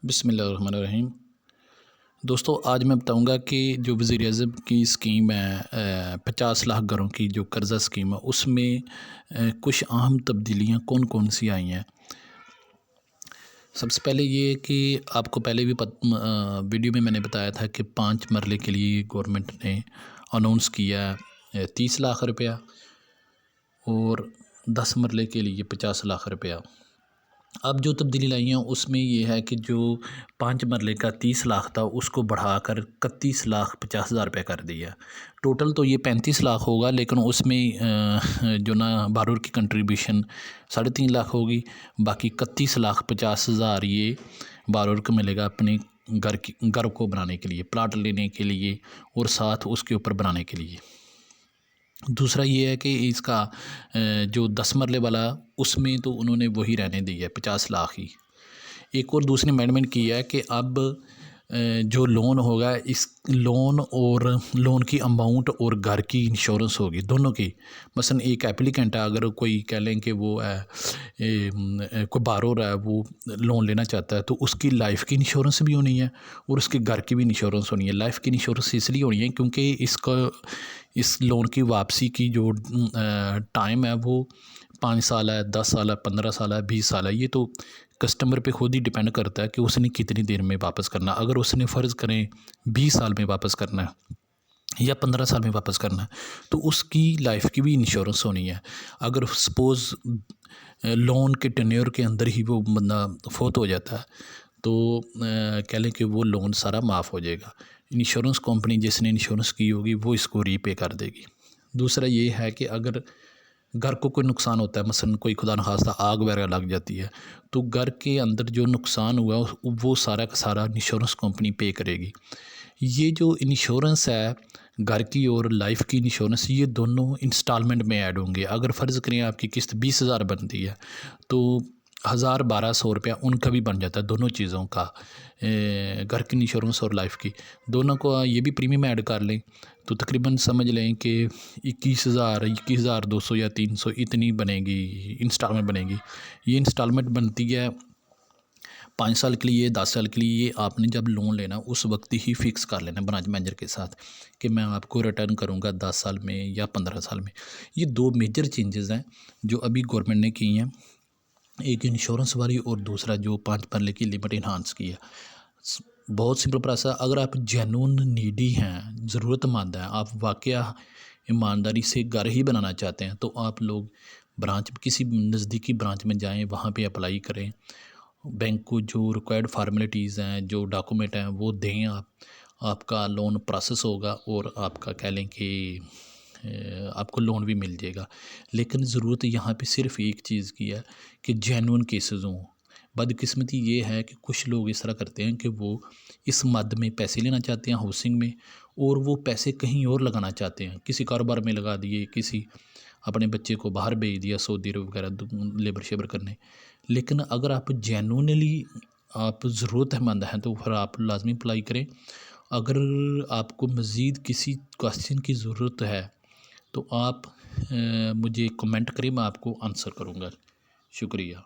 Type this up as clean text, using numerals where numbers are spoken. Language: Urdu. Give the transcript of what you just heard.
بسم اللہ الرحمن الرحیم۔ دوستو آج میں بتاؤں گا کہ جو وزیر اعظم کی اسکیم ہے 50 لاکھ گھروں کی جو قرضہ اسکیم ہے، اس میں کچھ اہم تبدیلیاں کون کون سی آئی ہیں۔ سب سے پہلے یہ کہ آپ کو پہلے بھی ویڈیو میں نے بتایا تھا کہ 5 مرلے کے لیے گورنمنٹ نے اناؤنس کیا 30 لاکھ روپیہ اور 10 مرلے کے لیے 50 لاکھ روپیہ۔ اب جو تبدیلی لائی ہیں اس میں یہ ہے کہ جو 5 مرلے کا 30 لاکھ تھا اس کو بڑھا کر 31,50,000 روپے کر دیا۔ ٹوٹل تو یہ 35 لاکھ ہوگا، لیکن اس میں جو نا بارور کی کنٹریبیوشن 3.5 لاکھ ہوگی، باقی 31,50,000 یہ بارور کو ملے گا اپنے گھر کو بنانے کے لیے، پلاٹ لینے کے لیے اور ساتھ اس کے اوپر بنانے کے لیے۔ دوسرا یہ ہے کہ اس کا جو 10 مرلے والا اس میں تو انہوں نے وہی رہنے دی ہے 50 لاکھ ہی۔ ایک اور دوسری امینڈمنٹ کی ہے کہ اب جو لون ہوگا، اس لون کی اماؤنٹ اور گھر کی انشورنس ہوگی دونوں کی۔ مثلا ایک ایپلیکنٹ ہے، اگر کوئی کہہ لیں کہ وہ کوئی بارور ہے، وہ لون لینا چاہتا ہے تو اس کی لائف کی انشورنس بھی ہونی ہے اور اس کے گھر کی بھی انشورنس ہونی ہے۔ لائف کی انشورنس اس لیے ہونی ہے کیونکہ اس لون کی واپسی کی جو ٹائم ہے وہ 5 سال ہے، 10 سال ہے، 15 سال ہے، 20 سال ہے۔ یہ تو کسٹمر پہ خود ہی ڈیپینڈ کرتا ہے کہ اس نے کتنی دیر میں واپس کرنا۔ اگر اس نے فرض کریں 20 سال میں واپس کرنا ہے یا 15 سال میں واپس کرنا ہے تو اس کی لائف کی بھی انشورنس ہونی ہے۔ اگر سپوز لون کے ٹینیور کے اندر ہی وہ بندہ فوت ہو جاتا ہے تو کہہ لیں کہ وہ لون سارا معاف ہو جائے گا۔ انشورنس کمپنی جس نے انشورنس کی ہوگی وہ اس کو ری پے کر دے گی۔ دوسرا یہ ہے کہ اگر گھر کو کوئی نقصان ہوتا ہے، مثلا کوئی خدا نخواستہ آگ وغیرہ لگ جاتی ہے، تو گھر کے اندر جو نقصان ہوا وہ سارا کا سارا انشورنس کمپنی پے کرے گی۔ یہ جو انشورنس ہے گھر کی اور لائف کی انشورنس، یہ دونوں انسٹالمنٹ میں ایڈ ہوں گے۔ اگر فرض کریں آپ کی قسط 20,000 بنتی ہے تو 1,000-1,200 روپیہ ان کا بھی بن جاتا ہے، دونوں چیزوں کا، گھر کی انشورنس اور لائف کی دونوں کو یہ بھی پریمیم ایڈ کر لیں تو تقریباً سمجھ لیں کہ 21,200 یا 300 اتنی بنے گی انسٹالمنٹ بنے گی۔ یہ انسٹالمنٹ بنتی ہے 5 سال کے لیے، 10 سال کے لیے۔ یہ آپ نے جب لون لینا اس وقت ہی فکس کر لینا برانچ مینیجر کے ساتھ کہ میں آپ کو ریٹرن کروں گا 10 سال میں یا 15 سال میں۔ یہ 2 میجر چینجز ہیں جو ابھی گورنمنٹ نے کی ہیں، ایک انشورنس والی اور دوسرا جو 5 مرلے کی لمٹ انہانس کی ہے۔ بہت سمپل پروسیس ہے۔ اگر آپ جینون نیڈی ہیں، ضرورت مند ہیں، آپ واقعہ ایمانداری سے گھر ہی بنانا چاہتے ہیں تو آپ لوگ کسی نزدیکی برانچ میں جائیں، وہاں پہ اپلائی کریں، بینک کو جو ریکوائرڈ فارمیلٹیز ہیں، جو ڈاکومنٹ ہیں وہ دیں، آپ کا لون پروسیس ہوگا اور آپ کا کہہ لیں کہ آپ کو لون بھی مل جائے گا۔ لیکن ضرورت یہاں پہ صرف ایک چیز کی ہے کہ جینون کیسز ہوں۔ بدقسمتی یہ ہے کہ کچھ لوگ اس طرح کرتے ہیں کہ وہ اس مد میں پیسے لینا چاہتے ہیں ہاؤسنگ میں، اور وہ پیسے کہیں اور لگانا چاہتے ہیں، کسی کاروبار میں لگا دیے، کسی اپنے بچے کو باہر بھیج دیا سعودی عرب وغیرہ لیبر شیبر کرنے۔ لیکن اگر آپ جینونلی آپ ضرورت مند ہیں تو پھر آپ لازمی اپلائی کریں۔ اگر آپ کو مزید کسی کوسچن کی ضرورت ہے تو آپ مجھے کمنٹ کریں، میں آپ کو آنسر کروں گا۔ شکریہ۔